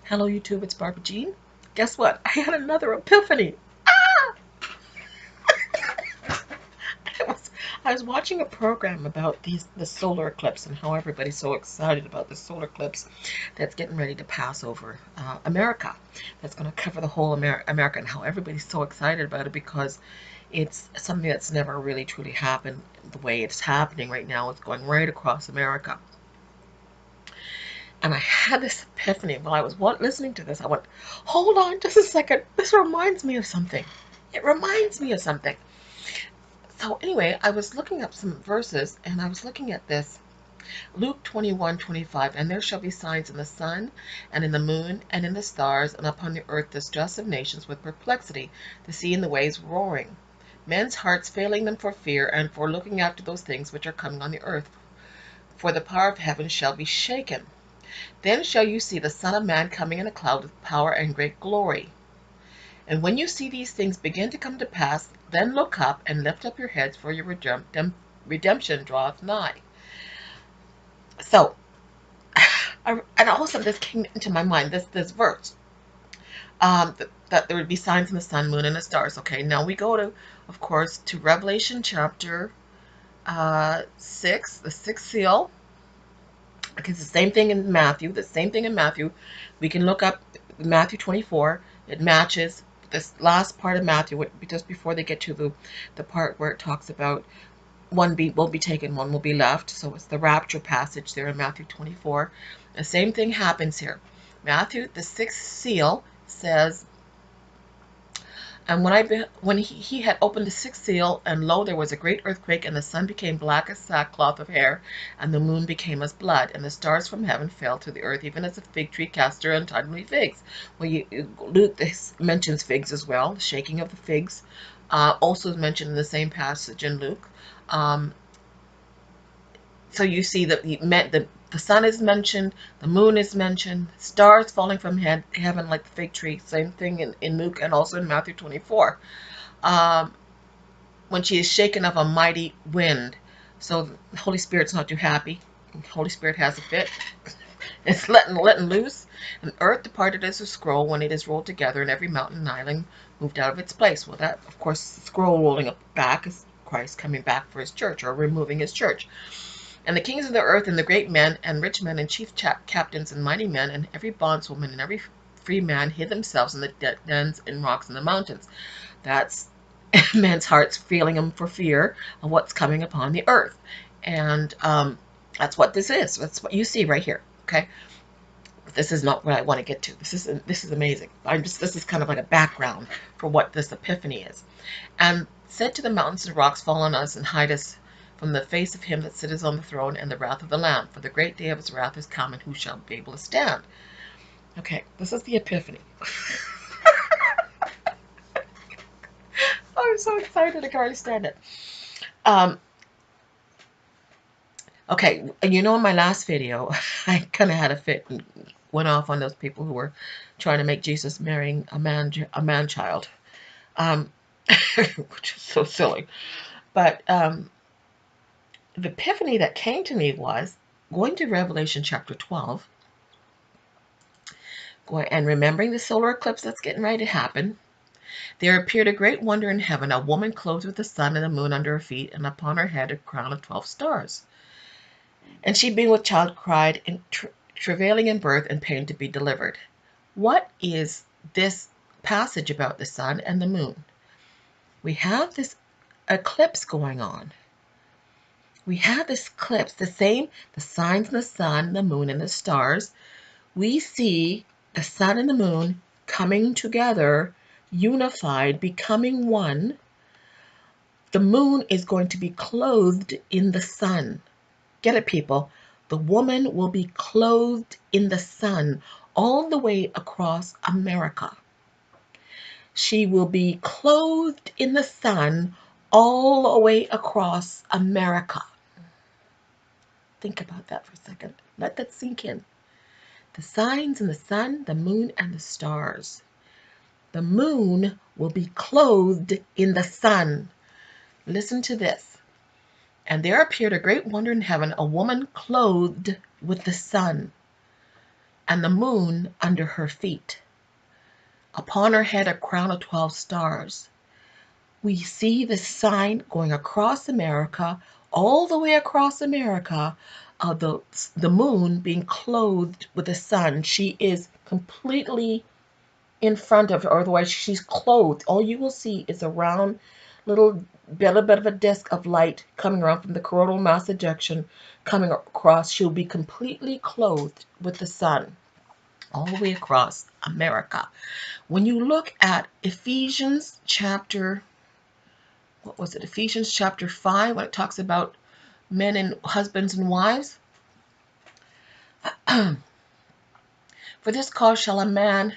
Hello YouTube, it's Barbara Jean. Guess what? I had another epiphany. I was, I was watching a program about the solar eclipse and how everybody's so excited about the solar eclipse that's getting ready to pass over America. That's going to cover the whole America, and how everybody's so excited about it because it's something that's never really truly happened the way it's happening right now. It's going right across America. And I had this epiphany while I was listening to this. I went, hold on just a second. This reminds me of something. It reminds me of something. So anyway, I was looking up some verses, and I was looking at this. Luke 21:25, and there shall be signs in the sun, and in the moon, and in the stars, and upon the earth distress of nations with perplexity, the sea and the waves roaring. Men's hearts failing them for fear, and for looking after those things which are coming on the earth. For the power of heaven shall be shaken. Then shall you see the Son of Man coming in a cloud with power and great glory. And when you see these things begin to come to pass, then look up and lift up your heads, for your redemption draweth nigh. So, and all of a sudden this came into my mind, this verse, that there would be signs in the sun, moon, and the stars. Okay, now we go to, of course, to Revelation chapter 6, the sixth seal. Because the same thing in Matthew, we can look up Matthew 24. It matches this last part of Matthew, just before they get to the part where it talks about one will be taken, one will be left. So it's the rapture passage there in Matthew 24. The same thing happens here. Matthew, the sixth seal, says, and when he had opened the sixth seal, and lo, there was a great earthquake, and the sun became black as sackcloth of hair, and the moon became as blood, and the stars from heaven fell to the earth, even as a fig tree cast her untimely figs. Well, Luke mentions figs as well. The shaking of the figs also is mentioned in the same passage in Luke. So you see that the sun is mentioned, the moon is mentioned, stars falling from heaven like the fig tree. Same thing in Luke and also in Matthew 24. When she is shaken of a mighty wind. So the Holy Spirit's not too happy. The Holy Spirit has a fit. It's letting loose. And earth departed as a scroll when it is rolled together, and every mountain and island moved out of its place. Well, that, of course, the scroll rolling up back is Christ coming back for his church, or removing his church. And the kings of the earth, and the great men, and rich men, and chief captains, and mighty men, and every bondswoman, and every free man hid themselves in the dens and rocks and the mountains. That's men's hearts feeling them for fear of what's coming upon the earth. And that's what this is. That's what you see right here. Okay. This is not what I want to get to. This is amazing. This is kind of like a background for what this epiphany is. And said to the mountains and rocks, fall on us and hide us from the face of him that sitteth on the throne and the wrath of the Lamb. For the great day of his wrath is come, and who shall be able to stand? Okay, this is the epiphany. I'm so excited, I can hardly stand it. Okay, you know, in my last video, I kind of had a fit and went off on those people who were trying to make Jesus marrying a man child, which is so silly. But the epiphany that came to me was going to Revelation chapter 12, and remembering the solar eclipse that's getting ready to happen. There appeared a great wonder in heaven, a woman clothed with the sun and the moon under her feet, and upon her head a crown of 12 stars. And she, being with child, cried, in travailing in birth and pain to be delivered. What is this passage about the sun and the moon? We have this eclipse going on. We have this eclipse, the signs in the sun, the moon, and the stars. We see the sun and the moon coming together, unified, becoming one. The moon is going to be clothed in the sun. Get it, people? The woman will be clothed in the sun all the way across America. She will be clothed in the sun all the way across America. Think about that for a second. Let that sink in. The signs in the sun, the moon, and the stars. The moon will be clothed in the sun. Listen to this. And there appeared a great wonder in heaven, a woman clothed with the sun. and the moon under her feet. Upon her head a crown of 12 stars. We see the sign going across America, all the way across America, of the moon being clothed with the sun. She is completely in front of her, or otherwise she's clothed. All you will see is a round little bit of a disk of light coming around from the coronal mass ejection coming across. She'll be completely clothed with the sun all the way across America. When you look at Ephesians chapter, what was it? Ephesians chapter 5, when it talks about men and husbands and wives. For this cause shall a man,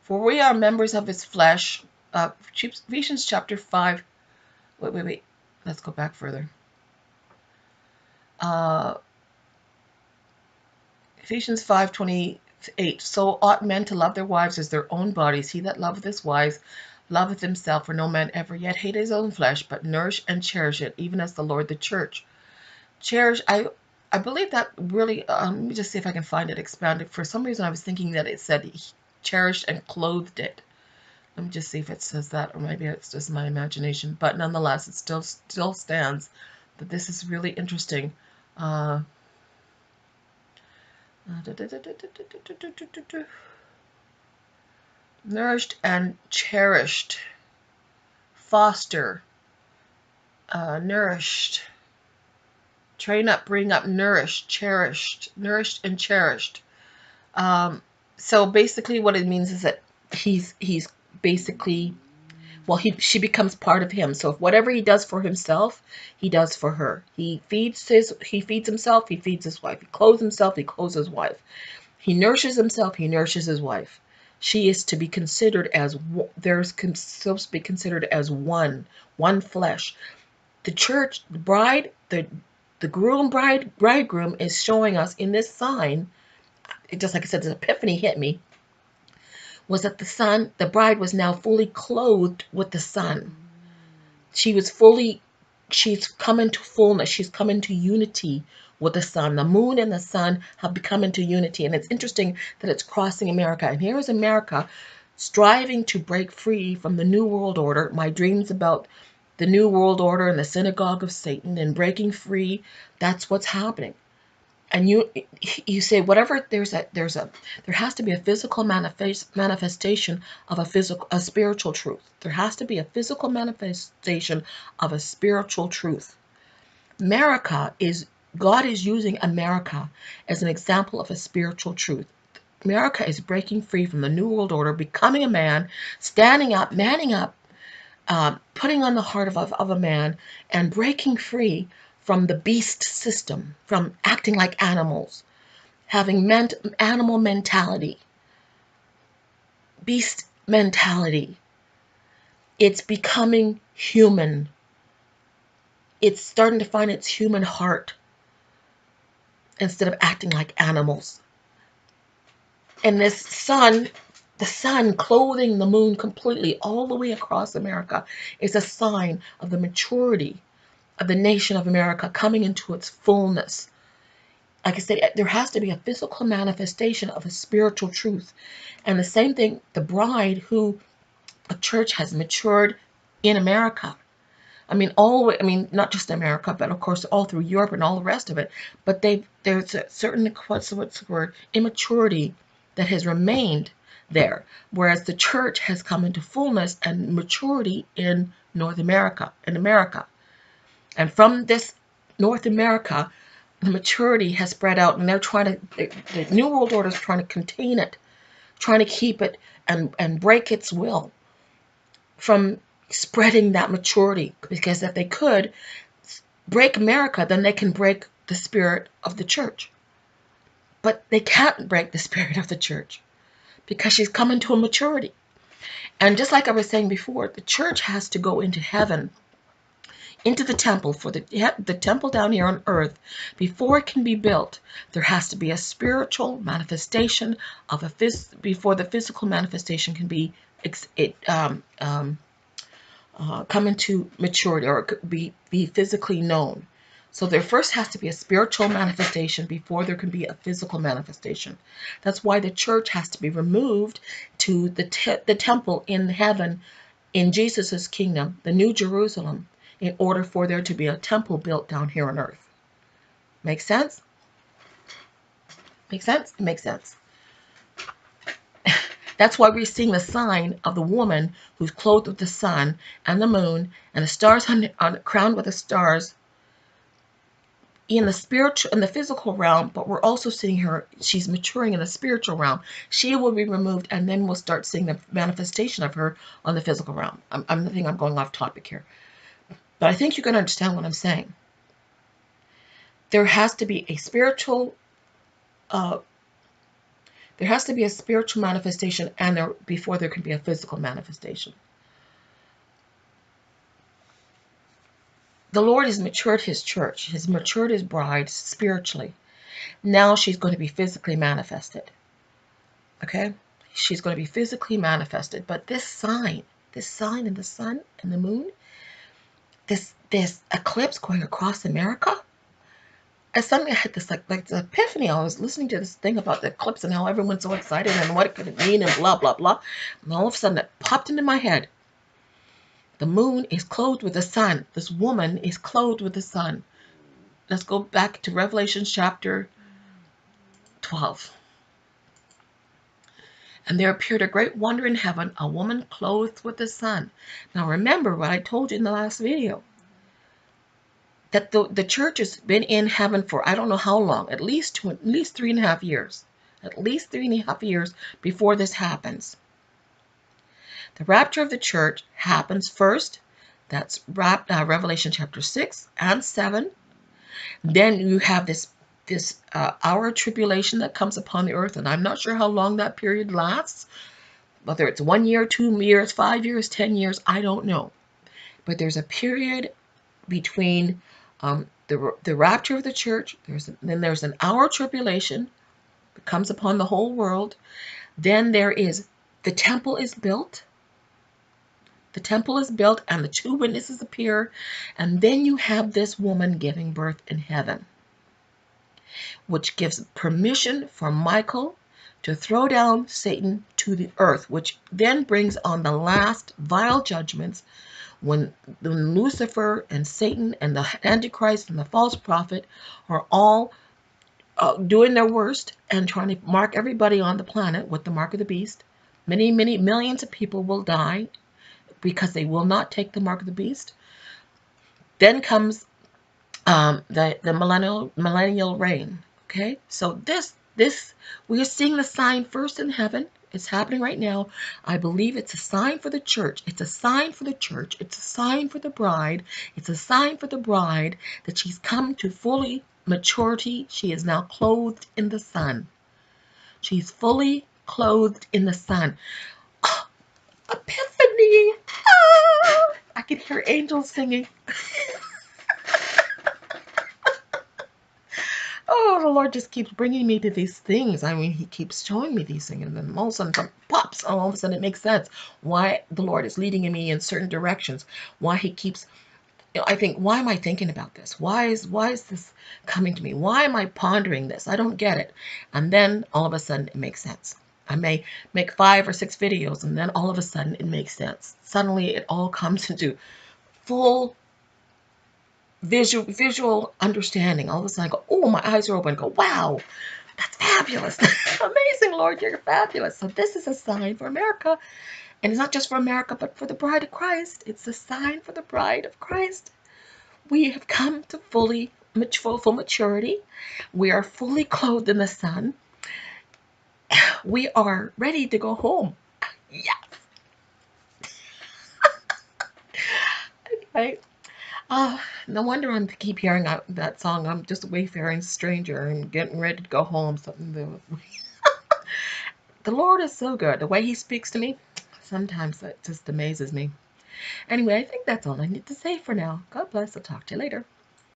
for we are members of his flesh. Ephesians chapter 5. Wait. Let's go back further. Ephesians 5:28. So ought men to love their wives as their own bodies. He that loveth his wives loveth himself. For no man ever yet hated his own flesh, but nourish and cherish it, even as the Lord the church. Cherish. I believe that really. Let me just see if I can find it expanded. For some reason, I was thinking that it said he cherished and clothed it. Let me just see if it says that, or maybe it's just my imagination. But nonetheless, it still stands. But this is really interesting. Nourished and cherished. Foster. Nourished. Train up, bring up, nourished, cherished. Nourished and cherished. So basically what it means is that he's basically, well, she becomes part of him. So if whatever he does for himself, he does for her. He feeds himself, he feeds his wife. He clothes himself, he clothes his wife. He nourishes himself, he nourishes his wife. She is to be considered as, supposed to be considered as one flesh. The church, the bride, the bridegroom is showing us in this sign, just like I said, this epiphany hit me, was that the bride was now fully clothed with the sun. She's come into fullness. She's come into unity with the sun. The moon and the sun have become into unity. And it's interesting that it's crossing America. And here is America striving to break free from the New World Order. My dreams about the New World Order and the synagogue of Satan and breaking free, that's what's happening. And you say whatever, there has to be a physical manifestation of a spiritual truth. There has to be a physical manifestation of a spiritual truth. God is using America as an example of a spiritual truth. America is breaking free from the New World Order, becoming a man, standing up, manning up, putting on the heart of a man, and breaking free from the beast system, from acting like animals, having animal mentality, beast mentality. It's becoming human. It's starting to find its human heart instead of acting like animals. And the sun clothing the moon completely all the way across America is a sign of the maturity of the nation of America coming into its fullness. Like I said, there has to be a physical manifestation of a spiritual truth. And the same thing, the bride who a church has matured in America. Not just America, but of course all through Europe and all the rest of it. But there's a certain, immaturity that has remained there. Whereas the church has come into fullness and maturity in North America, And from this North America, the maturity has spread out, and the New World Order is trying to contain it, trying to keep it and break its will from spreading that maturity. Because if they could break America, then they can break the spirit of the church. But they can't break the spirit of the church because she's coming to a maturity. And just like I was saying before, the church has to go into heaven, into the temple, for the temple down here on earth. Before it can be built, there has to be a spiritual manifestation of before the physical manifestation can be come into maturity or be physically known. So there first has to be a spiritual manifestation before there can be a physical manifestation. That's why the church has to be removed to the temple in heaven, in Jesus' kingdom, the New Jerusalem, in order for there to be a temple built down here on earth. Make sense? Make sense? It makes sense. That's why we're seeing the sign of the woman who's clothed with the sun and the moon and the stars crowned with the stars in the spiritual, in the physical realm, but we're also seeing her, she's maturing in the spiritual realm. She will be removed, and then we'll start seeing the manifestation of her on the physical realm. I think I'm going off topic here, but I think you can understand what I'm saying. There has to be a spiritual manifestation, and before there can be a physical manifestation. The Lord has matured his church, has matured his bride spiritually. Now she's going to be physically manifested. Okay? She's going to be physically manifested. But this sign in the sun and the moon, this eclipse going across America, I suddenly had this like this epiphany. I was listening to this thing about the eclipse and how everyone's so excited and what it could mean and blah, blah, blah. And all of a sudden it popped into my head. The moon is clothed with the sun. This woman is clothed with the sun. Let's go back to Revelation chapter 12. And there appeared a great wonder in heaven, a woman clothed with the sun. Now remember what I told you in the last video. That the church has been in heaven for I don't know how long, at least 3.5 years. At least 3.5 years before this happens. The rapture of the church happens first. That's Revelation chapter 6 and 7. Then you have this hour of tribulation that comes upon the earth, and I'm not sure how long that period lasts. Whether it's 1 year, 2 years, 5 years, 10 years, I don't know. But there's a period between the rapture of the church. Then there's an hour of tribulation that comes upon the whole world. Then the temple is built. The temple is built and the 2 witnesses appear. And then you have this woman giving birth in heaven, which gives permission for Michael to throw down Satan to the earth, which then brings on the last vile judgments when Lucifer and Satan and the Antichrist and the false prophet are all doing their worst and trying to mark everybody on the planet with the mark of the beast. Many, many millions of people will die because they will not take the mark of the beast. Then comes the millennial reign. Okay, so this we are seeing the sign first in heaven. It's happening right now. I believe it's a sign for the church. It's a sign for the church. It's a sign for the bride. It's a sign for the bride that she's come to fully maturity. She is now clothed in the sun. She's fully clothed in the sun. Oh, epiphany! Oh, I can hear angels singing. Oh, the Lord just keeps bringing me to these things. I mean, he keeps showing me these things, and then all of a sudden something pops, and all of a sudden it makes sense why the Lord is leading me in certain directions, why he keeps, I think, why am I thinking about this? Why is this coming to me? Why am I pondering this? I don't get it. And then all of a sudden it makes sense. I may make 5 or 6 videos, and then all of a sudden it makes sense. Suddenly it all comes into full visual understanding. All of a sudden I go, oh, my eyes are open. I go, wow, that's fabulous. Amazing, Lord, you're fabulous. So this is a sign for America. And it's not just for America, but for the bride of Christ. It's a sign for the bride of Christ. We have come to full maturity. We are fully clothed in the sun. We are ready to go home. Yes. Anyway. No wonder I keep hearing that song. I'm just a wayfaring stranger and getting ready to go home. Something the Lord is so good. The way he speaks to me, sometimes that just amazes me. Anyway, I think that's all I need to say for now. God bless. I'll talk to you later.